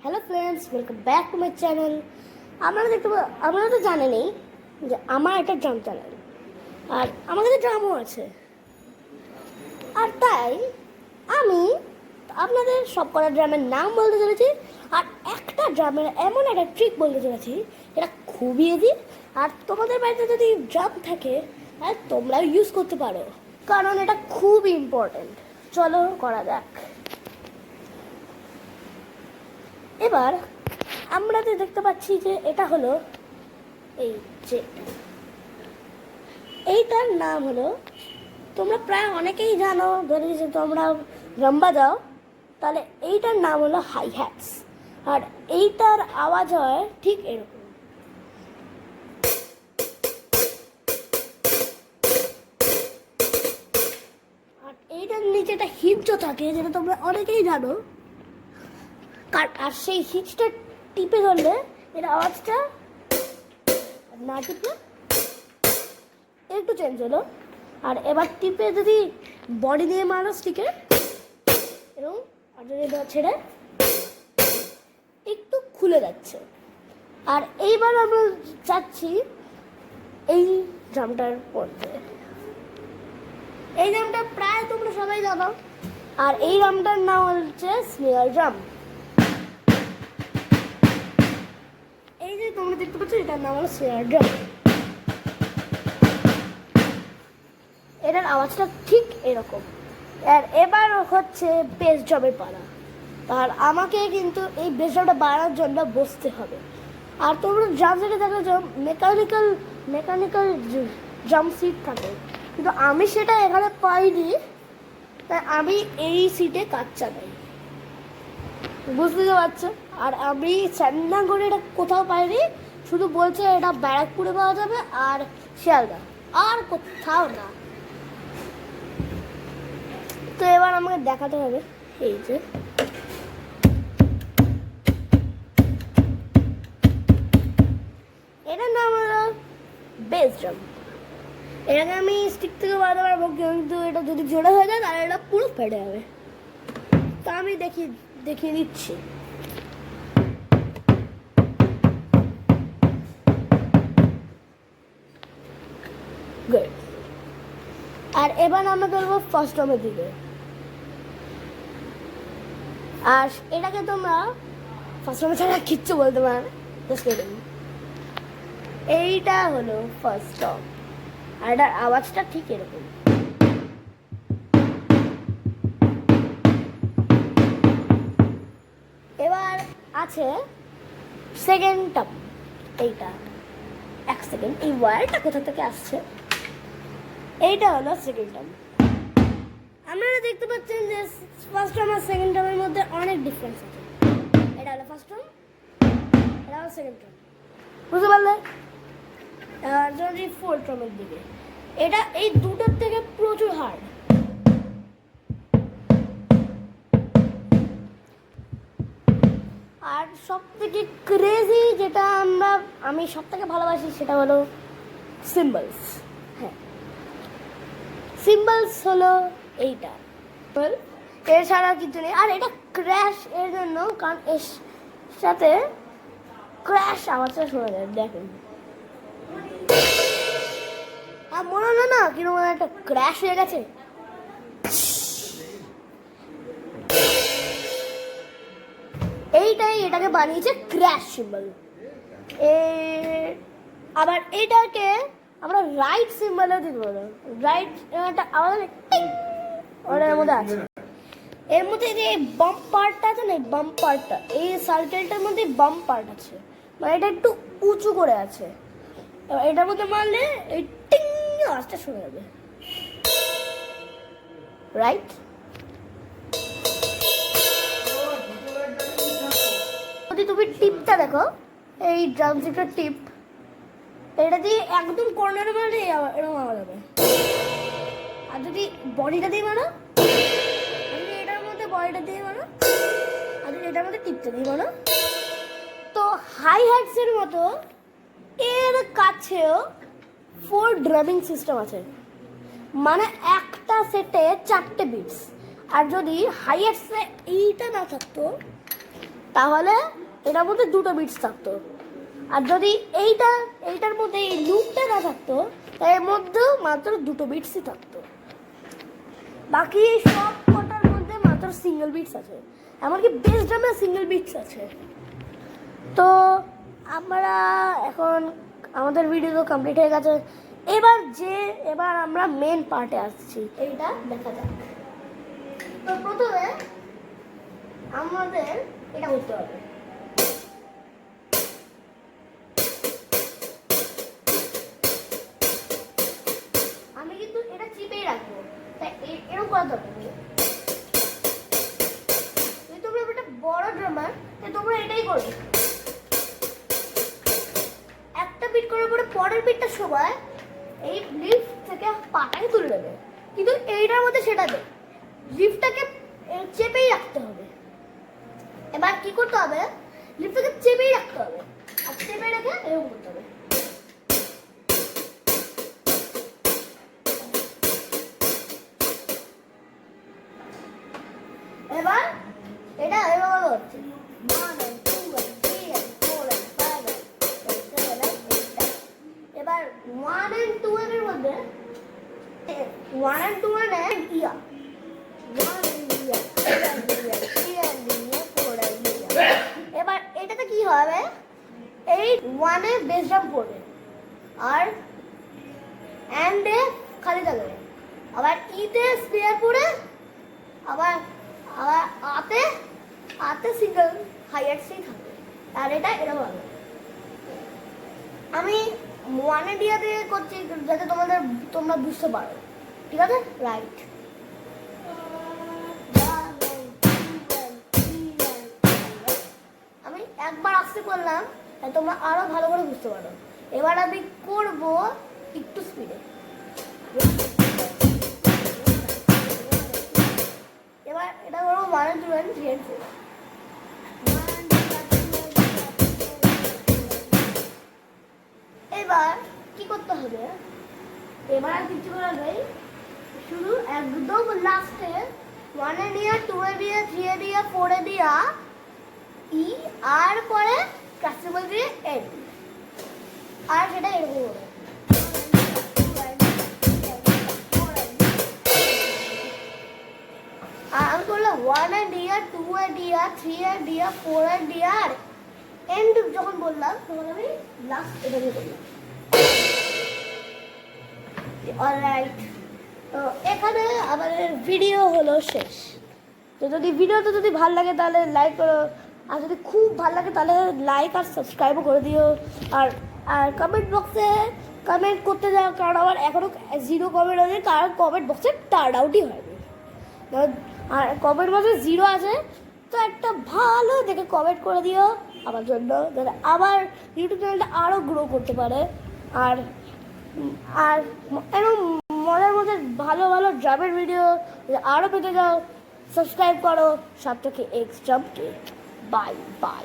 Hello friends, welcome back to my channel. আপনারা তো জানেনই যে আমার একটা ড্রাম চ্যানেল, আর আমার কাছে ড্রামও আছে। আর তাই আমি আপনাদের সব কটা ড্রামের নাম বলতে চলেছি, আর একটা ড্রামের এমন একটা ট্রিক বলতে চলেছি এটা খুবই ইজি। আর তোমাদের বাড়িতে যদি ড্রাম থাকে আর তোমরাও ইউজ করতে পারো, কারণ এটা খুব ইম্পর্টেন্ট। চলো করা যাক। এবার আমরা যে দেখতে পাচ্ছি যে এটা হলো এই যে এইটার নাম হলো, তোমরা প্রায় অনেকেই জানো, ধরে যে তোমরা ড্রাম বাজাও, তাহলে এইটার নাম হলো হাই হ্যাটস। আর এইটার আওয়াজ হয় ঠিক এরকম। আর এইটার নিচে একটা হিঞ্চও থাকে, যেটা তোমরা অনেকেই জানো। আর সেই হিচটা টিপে ধরলে এর আওয়াজটা, না টিপলে একটু চেঞ্জ হলো। আর এবার টিপে যদি বডি দিয়ে মারো স্টিকে এরকম, আর যদি ছেড়ে একটু খুলে যাচ্ছে। আর এইবার আমরা যাচ্ছি এই ড্রামটার পড়তে। এই ড্রামটা প্রায় তোমরা সবাই জানো, আর এই ড্রামটার নাম হচ্ছে স্নেয়ার ড্রাম। এই যে তোমরা দেখতে পাচ্ছ, এটার নাম হলো স্নেয়ার ড্রাম। এটার আওয়াজটা ঠিক এরকম। আর এবার হচ্ছে বেস ড্রামের পালা। আর আমাকে কিন্তু এই বেস ড্রামটা বানানোর জন্য বসতে হবে। আর তোমরা ড্রাম সেটে দেখো যে মেকানিক্যাল ড্রাম সিট থাকে, কিন্তু আমি সেটা এখানে পাইনি, তাই আমি এই সিটে কাজ চালাই। বুঝতে পারছো? আর আমি চান্না করে এটা কোথাও পাইনি, শুধু বলছে এটা ব্যারাকপুরে পাওয়া যাবে আর শিয়ালদা, আর কোথাও না। তো এবার আমাকে দেখাতে হবে এই যে এটার নাম হলো বেস ড্রাম। এটাকে আমি স্টিক থেকে বাজাতে পারবো, কিন্তু এটা যদি জোরে হয়ে যায় তাহলে এটা পুরো ফেটে যাবে। তো আমি দেখিয়ে দিচ্ছি। গুড। আর এবার আমরা করবো ফার্স্ট ড্রামের দিকে। আর এটাকে তোমরা ফার্স্ট ড্রামে ছাড়া কিচ্ছু বলতে পারো না, জাস্ট এইটা হলো ফার্স্ট ড্রাম। আর এটার আওয়াজটা ঠিক এরকম। এবার আছে সেকেন্ড ড্রাম। এইটা এক সেকেন্ড, এই ওয়্যারটা কোথা থেকে আসছে। এইটা হলো সেকেন্ড ড্রাম। আপনারা দেখতে পাচ্ছেন যে ফার্স্ট ড্রাম আর সেকেন্ড ড্রামের মধ্যে অনেক ডিফারেন্স আছে। এটা হলো ফার্স্ট ড্রাম, এটা হলো সেকেন্ড ড্রাম। বুঝতে পারলে? আর যদি ফোর্থ ড্রামের দিকে, এটা এই দুটোর থেকে প্রচুর হার্ড। আর সব থেকে ক্রেজি যেটা আমি সব থেকে ভালোবাসি সেটা হলো সিম্বলস। হ্যাঁ, সিম্বলস হলো এইটা। এছাড়া কিছু নেই। আর এটা ক্র্যাশ এর জন্য, কারণ এর সাথে ক্র্যাশ আওয়াজটা শোনা যায়। দেখেন, আর মনে হয় না কিরকম একটা ক্র্যাশ হয়ে গেছে। এটাকে বানিয়েছে ক্র্যাশ সিম্বল। আবার এটাকে আমরা রাইট সিম্বলও দিতে পারবো। রাইট একটা আওয়াজ ওটার মধ্যে আছে। এর মধ্যে যে বাম্প পার্টটা আছে না, বাম্প পার্টটা, এই সার্কেলটার মধ্যে বাম্প পার্ট আছে, মানে এটা একটু উঁচু করে আছে। এবার এটার মধ্যে মারলে এই টিং আওয়াজটা শোনা যাবে। রাইট? যদি তুমি টিপটা দেখো, এই ড্রাম সেটের টিপ, এটা দিয়ে একদম কর্নারে মারলে এরকম আওয়াজ হবে। আর যদি বডিটা দিয়ে মারো, যদি এটার মধ্যে বডিটা দিয়ে মারো, আর যদি এটার মধ্যে টিপটা দিয়ে মারো, তো হাই হ্যাটসের মতো এর কাছেও 4 ড্রামিং সিস্টেম আছে। মানে একটা সেটে 4টে বিটস। আর যদি হাই হ্যাটসে এইটা না থাকতো, তাহলে এটার মধ্যে 2টো বিটস থাকতো। আর যদি এইটার মধ্যে এই লুপটা না থাকতো, তাই এর মধ্যেও মাত্র 2টো বিটসই থাকতো। বাকি সব কটার মধ্যে মাত্র সিঙ্গেল বিটস আছে, এমনকি বেস ড্রামে সিঙ্গেল বিটস আছে। তো আমরা এখন আমাদের ভিডিও তো কমপ্লিট হয়ে গেছে। এবার আমরা মেন পার্টে আসছি, এইটা দেখা যাক। তো প্রথমে আমাদের এটা করতে হবে। আমি কিন্তু এটা চিপেই রাখবো, তাই এরকম করা দরকার নেই। তোমরা একটা বড় ড্রামার, তাই তোমরা এটাই করবে। একটা বিট করার পরে পরের বিটটার সময় এই লিফট থেকে পাটাকে তুলে নেবে, কিন্তু এইটার মধ্যে সেটা নেই, লিফটটাকে চেপেই রাখতে হবে। এবার কি করতে হবে, লিফটটাকে চেপেই রাখতে হবে, আর চেপে রেখে এরকম করতে হবে। এবার এটা এভাবে হচ্ছে 1 and 2 and 3 and 4 and 5 and 6 and 7 and 8। এবার 1 and 2 এর মধ্যে 1 and 2 এর ইয়া 1 and yeah 2 and yeah 3 and yeah 4 and ইয়া। এবার এটাতে কি হবে, এই 1 এ বেস ড্রাম পড়বে, আর এন্ড এ খালি থাকবে, আবার ইতে স্নেয়ার পড়ে, আবার আতে সিঙ্গেল হাইয়ার সেই থাকবে। আর এটা এরকম হবে। আমি 1 এডিয়া দিয়ে করছি যাতে তোমরা বুঝতে পারো, ঠিক আছে? রাইট। আমি একবার আস্তে করলাম, তোমরা আরো ভালো করে বুঝতে পারো। এবার আমি করব একটু স্পিডে। এবার এটা করবো 1 and 2 and 3 and 4। এবার কি করতে হবে, এবার আর কিছু করা নেই, শুধু একদম লাস্টে 1 এ দিয়া 2 এ দিয়া 3 এ দিয়া 4 এ দিয়া ই, আর পরে ক্লাসিক্যাল দিয়ে এন, আর সেটা এরকম হবে। আমি করলাম 1 এ দিয়া 2 এ দিয়া 3 এ দিয়া 4 এ দিয়া, আর এন্ড যখন বললাম তখন আমি লাস্ট এটা দিয়ে করলাম। অলরাইট, তো এখানে আমাদের ভিডিও হলো শেষ। তো যদি ভিডিওটা ভালো লাগে তাহলে লাইক করো, আর যদি খুব ভালো লাগে তাহলে লাইক আর সাবস্ক্রাইবও করে দিও। আর কমেন্ট বক্সে কমেন্ট করতে যাও, কারণ আমার এখনও 0 কমেন্ট আছে, কারণ কমেন্ট বক্সে টার্ন আউটই হয়নি। আর কমেন্ট বক্সে 0 আছে, তো একটা ভালো দেখে কমেন্ট করে দিও আমার জন্য, যাতে আমার ইউটিউব চ্যানেলটা আরও গ্রো করতে পারে। আর এরকম মজার ভালো ভালো ড্রামের ভিডিও আরও পেতে যাও, সাবস্ক্রাইব করো সাপ্তাহিক এক্স জাম্পকে। Bye bye.